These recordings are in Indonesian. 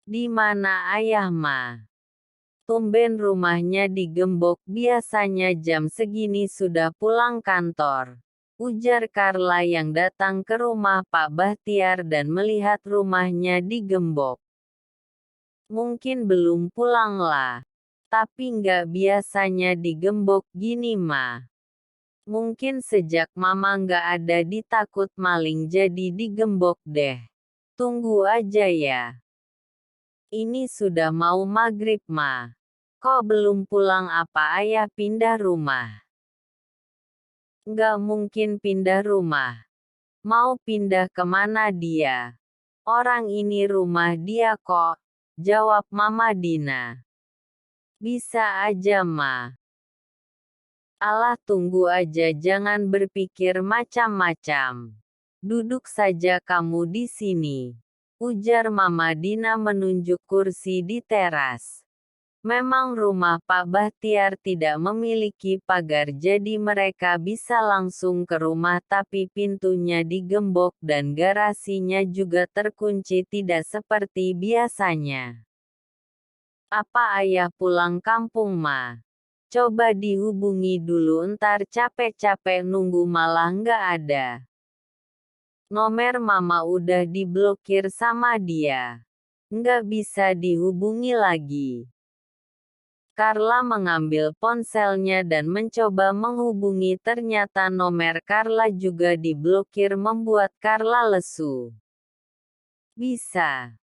Di mana ayah Ma? Tumben rumahnya digembok, biasanya jam segini sudah pulang kantor. Ujar Carla yang datang ke rumah Pak Bahtiar dan melihat rumahnya digembok. Mungkin belum pulang lah. Tapi nggak biasanya digembok gini Ma. Mungkin sejak Mama nggak ada ditakut maling jadi digembok deh. Tunggu aja ya. Ini sudah mau maghrib Ma. Kok belum pulang, apa ayah pindah rumah? Nggak mungkin pindah rumah. Mau pindah kemana dia? Orang ini rumah dia kok. Jawab Mama Dina. Bisa aja Ma. Alah, tunggu aja, jangan berpikir macam-macam. Duduk saja kamu di sini. Ujar Mama Dina menunjuk kursi di teras. Memang rumah Pak Bahtiar tidak memiliki pagar, jadi mereka bisa langsung ke rumah, tapi pintunya digembok dan garasinya juga terkunci tidak seperti biasanya. Apa ayah pulang kampung Ma? Coba dihubungi dulu, ntar capek-capek nunggu malah nggak ada. Nomer Mama udah diblokir sama dia. Nggak bisa dihubungi lagi. Carla mengambil ponselnya dan mencoba menghubungi, ternyata nomer Carla juga diblokir, membuat Carla lesu. Bisa.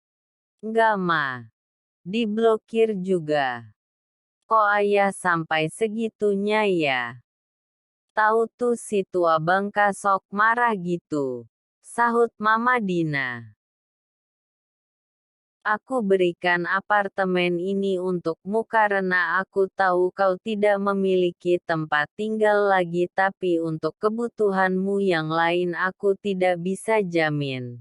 Nggak Ma. Diblokir juga. Kok ayah sampai segitunya ya? Tahu tuh si tua bangka sok marah gitu. Sahut Mama Dina. Aku berikan apartemen ini untukmu karena aku tahu kau tidak memiliki tempat tinggal lagi, tapi untuk kebutuhanmu yang lain aku tidak bisa jamin.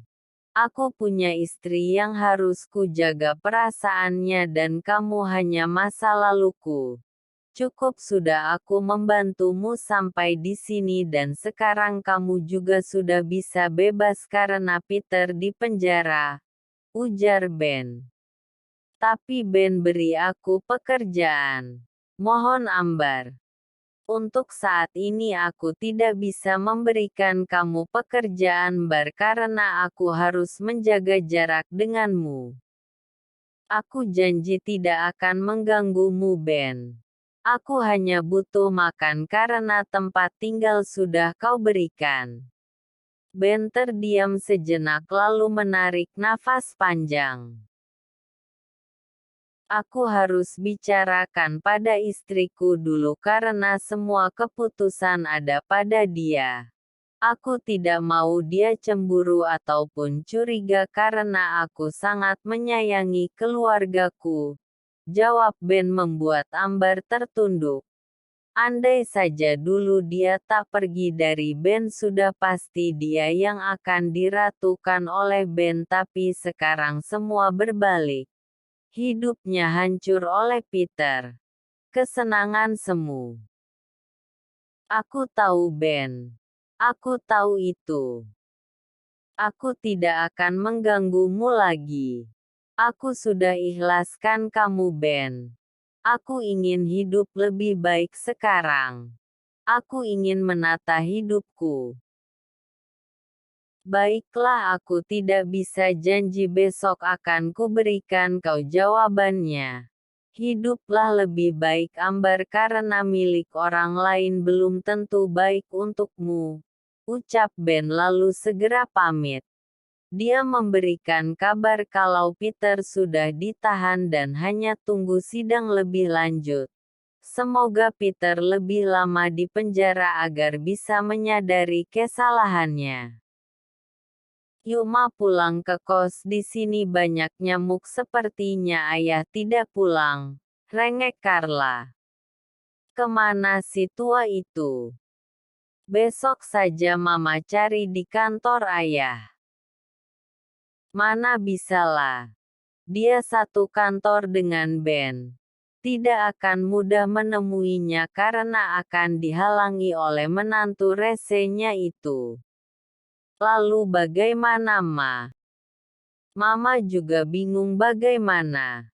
Aku punya istri yang harus kujaga perasaannya dan kamu hanya masa laluku. Cukup sudah aku membantumu sampai di sini dan sekarang kamu juga sudah bisa bebas karena Peter di penjara. Ujar Ben. Tapi Ben beri aku pekerjaan. Mohon Ambar. Untuk saat ini aku tidak bisa memberikan kamu pekerjaan Bar karena aku harus menjaga jarak denganmu. Aku janji tidak akan mengganggumu Ben. Aku hanya butuh makan karena tempat tinggal sudah kau berikan. Ben terdiam sejenak lalu menarik nafas panjang. Aku harus bicarakan pada istriku dulu karena semua keputusan ada pada dia. Aku tidak mau dia cemburu ataupun curiga karena aku sangat menyayangi keluargaku. Jawab Ben membuat Ambar tertunduk. Andai saja dulu dia tak pergi dari Ben, sudah pasti dia yang akan diratukan oleh Ben, tapi sekarang semua berbalik. Hidupnya hancur oleh Peter. Kesenangan semu. Aku tahu Ben. Aku tahu itu. Aku tidak akan mengganggumu lagi. Aku sudah ikhlaskan kamu Ben. Aku ingin hidup lebih baik sekarang. Aku ingin menata hidupku. Baiklah, aku tidak bisa janji besok akan kuberikan kau jawabannya. Hiduplah lebih baik Ambar karena milik orang lain belum tentu baik untukmu. Ucap Ben lalu segera pamit. Dia memberikan kabar kalau Peter sudah ditahan dan hanya tunggu sidang lebih lanjut. Semoga Peter lebih lama di penjara agar bisa menyadari kesalahannya. Yuk Ma pulang ke kos, di sini banyak nyamuk, sepertinya ayah tidak pulang. Rengek Carla. Kemana si tua itu? Besok saja Mama cari di kantor ayah. Mana bisalah. Dia satu kantor dengan Ben. Tidak akan mudah menemuinya karena akan dihalangi oleh menantu resenya itu. Lalu bagaimana Ma? Mama juga bingung bagaimana.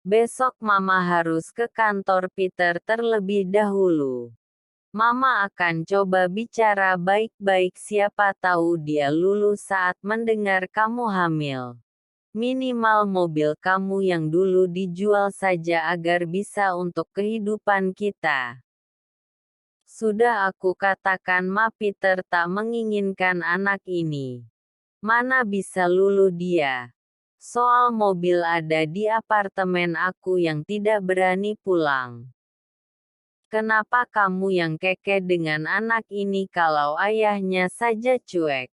Besok Mama harus ke kantor Peter terlebih dahulu. Mama akan coba bicara baik-baik, siapa tahu dia lulus saat mendengar kamu hamil. Minimal mobil kamu yang dulu dijual saja agar bisa untuk kehidupan kita. Sudah aku katakan Peter tak menginginkan anak ini. Mana bisa lulu dia. Soal mobil ada di apartemen aku yang tidak berani pulang. Kenapa kamu yang keke dengan anak ini kalau ayahnya saja cuek?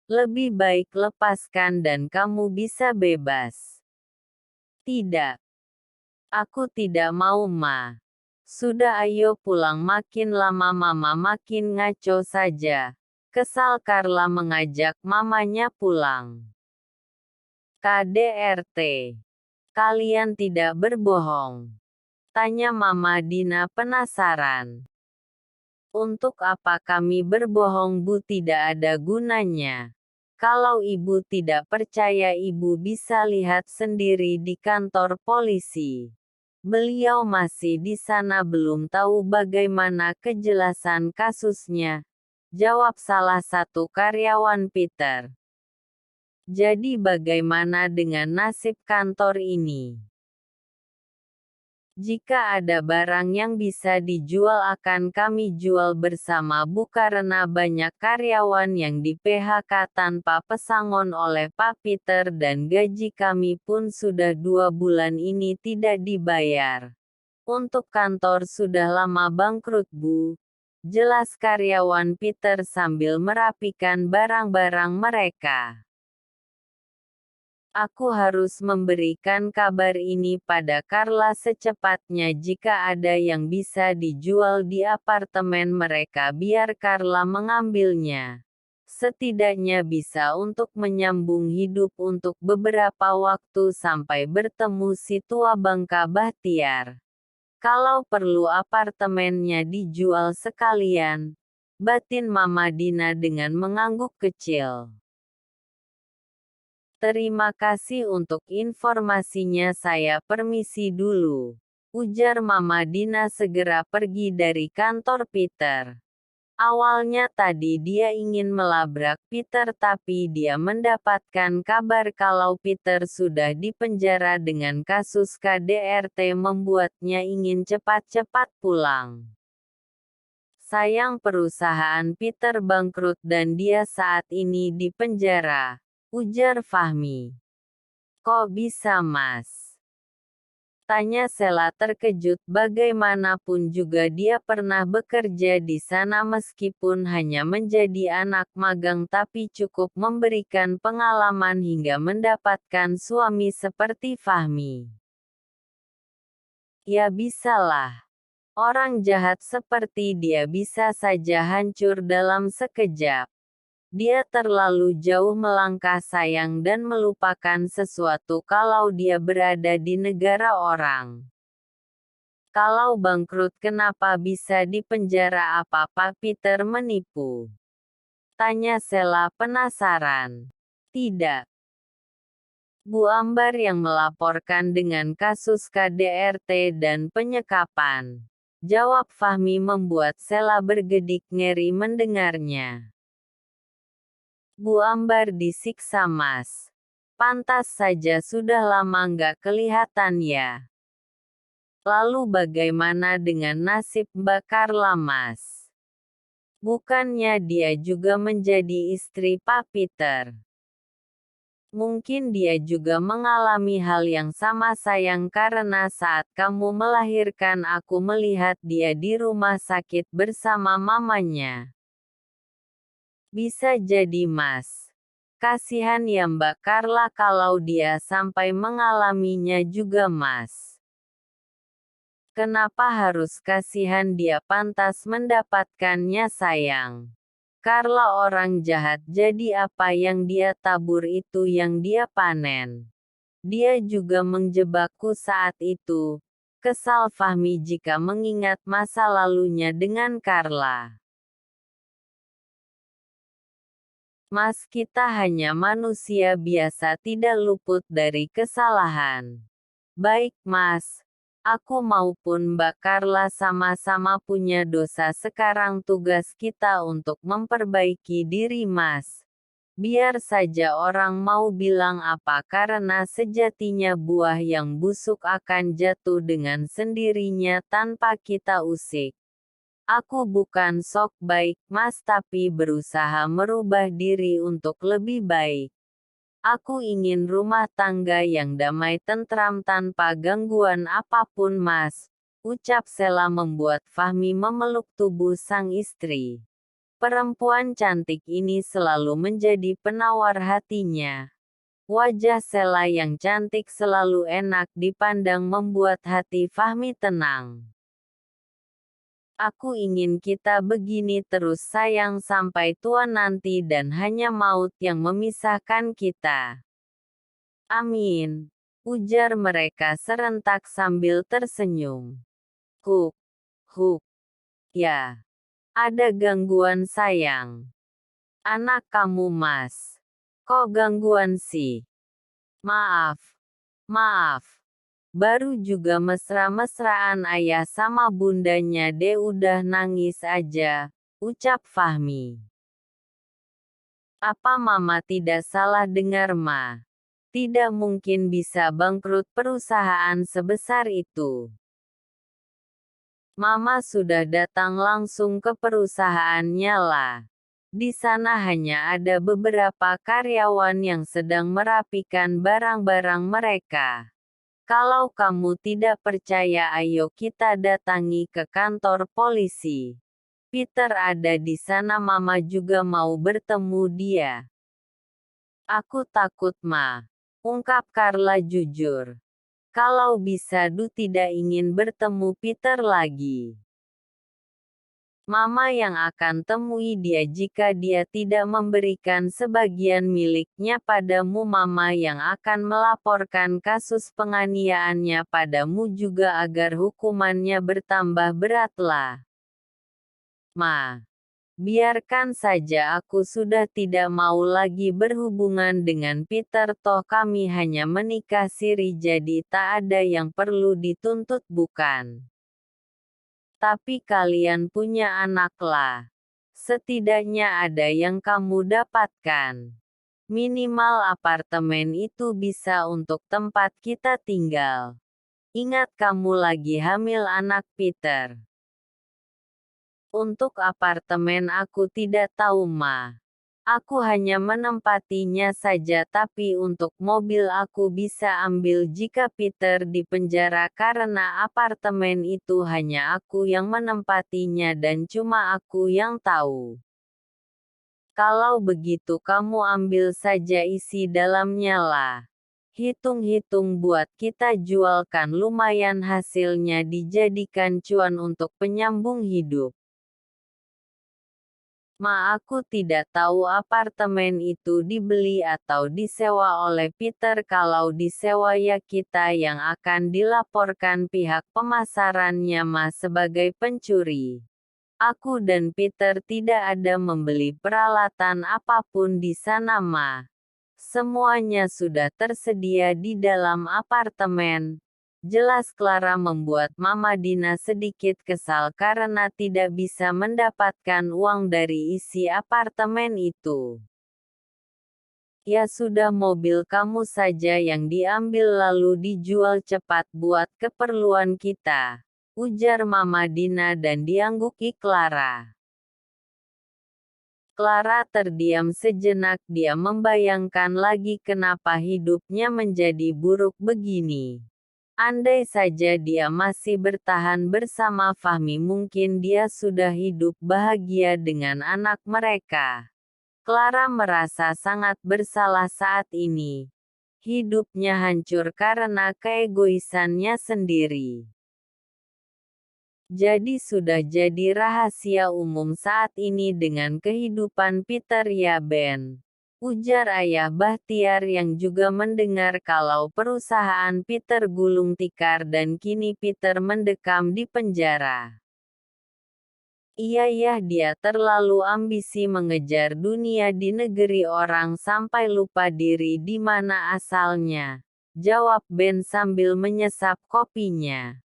Lebih baik lepaskan dan kamu bisa bebas. Tidak. Aku tidak mau, Ma. Sudah, ayo pulang, makin lama Mama makin ngaco saja. Kesal Carla mengajak mamanya pulang. KDRT. Kalian tidak berbohong. Tanya Mama Dina penasaran. Untuk apa kami berbohong, Bu? Tidak ada gunanya. Kalau Ibu tidak percaya, Ibu bisa lihat sendiri di kantor polisi. Beliau masih di sana, belum tahu bagaimana kejelasan kasusnya, jawab salah satu karyawan Peter. Jadi bagaimana dengan nasib kantor ini? Jika ada barang yang bisa dijual akan kami jual bersama, Bu, karena banyak karyawan yang di PHK tanpa pesangon oleh Pak Peter dan gaji kami pun sudah 2 bulan ini tidak dibayar. Untuk kantor sudah lama bangkrut, Bu. Jelas karyawan Peter sambil merapikan barang-barang mereka. Aku harus memberikan kabar ini pada Carla secepatnya. Jika ada yang bisa dijual di apartemen mereka, biar Carla mengambilnya. Setidaknya bisa untuk menyambung hidup untuk beberapa waktu sampai bertemu si tua Bangka Bahtiar. Kalau perlu apartemennya dijual sekalian, batin Mama Dina dengan mengangguk kecil. Terima kasih untuk informasinya, saya permisi dulu. Ujar Mama Dina segera pergi dari kantor Peter. Awalnya tadi dia ingin melabrak Peter, tapi dia mendapatkan kabar kalau Peter sudah dipenjara dengan kasus KDRT, membuatnya ingin cepat-cepat pulang. Sayang perusahaan Peter bangkrut dan dia saat ini di penjara. Ujar Fahmi. Kok bisa, Mas? Tanya Sela terkejut. Bagaimanapun juga dia pernah bekerja di sana, meskipun hanya menjadi anak magang, tapi cukup memberikan pengalaman hingga mendapatkan suami seperti Fahmi. Ya bisalah. Orang jahat seperti dia bisa saja hancur dalam sekejap. Dia terlalu jauh melangkah, sayang, dan melupakan sesuatu kalau dia berada di negara orang. Kalau bangkrut kenapa bisa dipenjara? Apa Pak Peter menipu? Tanya Sela penasaran. Tidak. Bu Ambar yang melaporkan dengan kasus KDRT dan penyekapan. Jawab Fahmi membuat Sela bergedik ngeri mendengarnya. Bu Ambar disiksa, Mas. Pantas saja, sudah lama nggak kelihatan ya. Lalu bagaimana dengan nasib Mbak Carla, Mas? Bukannya dia juga menjadi istri Pak Peter? Mungkin dia juga mengalami hal yang sama, sayang, karena saat kamu melahirkan aku melihat dia di rumah sakit bersama mamanya. Bisa jadi, Mas. Kasihan ya Mbak Carla kalau dia sampai mengalaminya juga, Mas. Kenapa harus kasihan? Dia pantas mendapatkannya, sayang. Carla orang jahat, jadi apa yang dia tabur itu yang dia panen. Dia juga menjebakku saat itu. Kesal Fahmi jika mengingat masa lalunya dengan Carla. Mas, kita hanya manusia biasa, tidak luput dari kesalahan. Baik, Mas. Aku maupun Mbak Carla sama-sama punya dosa. Sekarang tugas kita untuk memperbaiki diri, Mas. Biar saja orang mau bilang apa, karena sejatinya buah yang busuk akan jatuh dengan sendirinya tanpa kita usik. Aku bukan sok baik, Mas, tapi berusaha merubah diri untuk lebih baik. Aku ingin rumah tangga yang damai tentram tanpa gangguan apapun, Mas. Ucap Sela membuat Fahmi memeluk tubuh sang istri. Perempuan cantik ini selalu menjadi penawar hatinya. Wajah Sela yang cantik selalu enak dipandang membuat hati Fahmi tenang. Aku ingin kita begini terus sayang sampai tua nanti dan hanya maut yang memisahkan kita. Amin, ujar mereka serentak sambil tersenyum. Huk, huk, ya. Ada gangguan sayang. Anak kamu, Mas. Kok gangguan sih? Maaf. Maaf. Baru juga mesra-mesraan ayah sama bundanya deh udah nangis aja, ucap Fahmi. Apa mama tidak salah dengar, Ma? Tidak mungkin bisa bangkrut perusahaan sebesar itu. Mama sudah datang langsung ke perusahaannya lah. Di sana hanya ada beberapa karyawan yang sedang merapikan barang-barang mereka. Kalau kamu tidak percaya, ayo kita datangi ke kantor polisi. Peter ada di sana, mama juga mau bertemu dia. Aku takut, Ma. Ungkap Carla jujur. Kalau bisa, Du tidak ingin bertemu Peter lagi. Mama yang akan temui dia jika dia tidak memberikan sebagian miliknya padamu. Mama yang akan melaporkan kasus penganiayaannya padamu juga agar hukumannya bertambah beratlah. Ma, biarkan saja, aku sudah tidak mau lagi berhubungan dengan Peter, toh kami hanya menikah siri jadi tak ada yang perlu dituntut, bukan? Tapi kalian punya anak lah. Setidaknya ada yang kamu dapatkan. Minimal apartemen itu bisa untuk tempat kita tinggal. Ingat kamu lagi hamil anak Peter. Untuk apartemen aku tidak tahu, Ma. Aku hanya menempatinya saja, tapi untuk mobil aku bisa ambil jika Peter di penjara karena apartemen itu hanya aku yang menempatinya dan cuma aku yang tahu. Kalau begitu kamu ambil saja isi dalamnya lah. Hitung-hitung buat kita jualkan, lumayan hasilnya dijadikan cuan untuk penyambung hidup. Ma, aku tidak tahu apartemen itu dibeli atau disewa oleh Peter. Kalau disewa ya kita yang akan dilaporkan pihak pemasarannya, Ma, sebagai pencuri. Aku dan Peter tidak ada membeli peralatan apapun di sana, Ma. Semuanya sudah tersedia di dalam apartemen. Jelas Clara, membuat Mama Dina sedikit kesal karena tidak bisa mendapatkan uang dari isi apartemen itu. Ya sudah, mobil kamu saja yang diambil lalu dijual cepat buat keperluan kita, ujar Mama Dina dan diangguki Clara. Clara terdiam sejenak, dia membayangkan lagi kenapa hidupnya menjadi buruk begini. Andai saja dia masih bertahan bersama Fahmi, mungkin dia sudah hidup bahagia dengan anak mereka. Clara merasa sangat bersalah saat ini. Hidupnya hancur karena keegoisannya sendiri. Jadi sudah jadi rahasia umum saat ini dengan kehidupan Peter, ya Ben? Ujar ayah Bahtiar yang juga mendengar kalau perusahaan Peter gulung tikar dan kini Peter mendekam di penjara. Iya dia terlalu ambisi mengejar dunia di negeri orang sampai lupa diri di mana asalnya, jawab Ben sambil menyesap kopinya.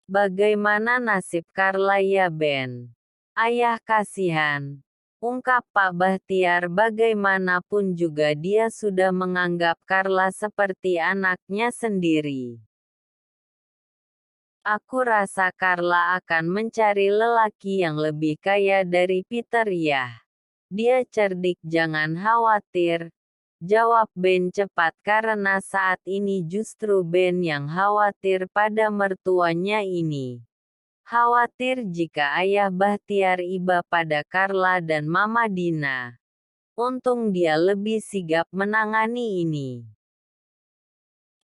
Bagaimana nasib Carla ya Ben? Ayah kasihan. Ungkap Pak Bahtiar, bagaimanapun juga dia sudah menganggap Carla seperti anaknya sendiri. Aku rasa Carla akan mencari lelaki yang lebih kaya dari Peter ya. Dia cerdik, jangan khawatir, jawab Ben cepat karena saat ini justru Ben yang khawatir pada mertuanya ini. Khawatir jika ayah Bahtiar iba pada Carla dan Mama Dina. Untung dia lebih sigap menangani ini.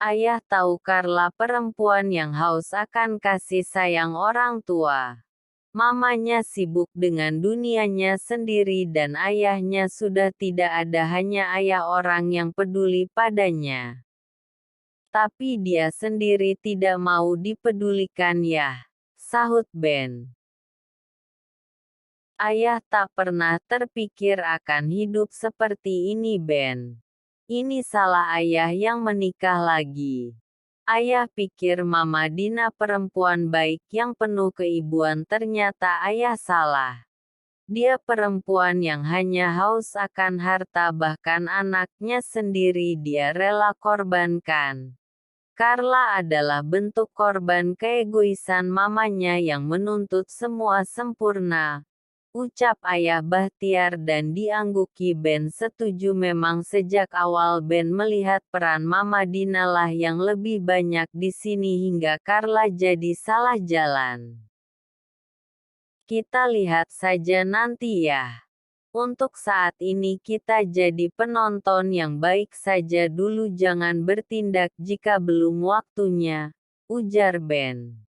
Ayah tahu Carla perempuan yang haus akan kasih sayang orang tua. Mamanya sibuk dengan dunianya sendiri dan ayahnya sudah tidak ada, hanya ayah orang yang peduli padanya. Tapi dia sendiri tidak mau dipedulikan ya, sahut Ben. Ayah tak pernah terpikir akan hidup seperti ini Ben. Ini salah ayah yang menikah lagi. Ayah pikir Mama Dina perempuan baik yang penuh keibuan, ternyata ayah salah. Dia perempuan yang hanya haus akan harta, bahkan anaknya sendiri dia rela korbankan. Carla adalah bentuk korban keegoisan mamanya yang menuntut semua sempurna, ucap ayah Bahtiar dan diangguki Ben. Setuju, memang sejak awal Ben melihat peran Mama Dina lah yang lebih banyak di sini hingga Carla jadi salah jalan. Kita lihat saja nanti ya. Untuk saat ini kita jadi penonton yang baik saja dulu, jangan bertindak jika belum waktunya, ujar Ben.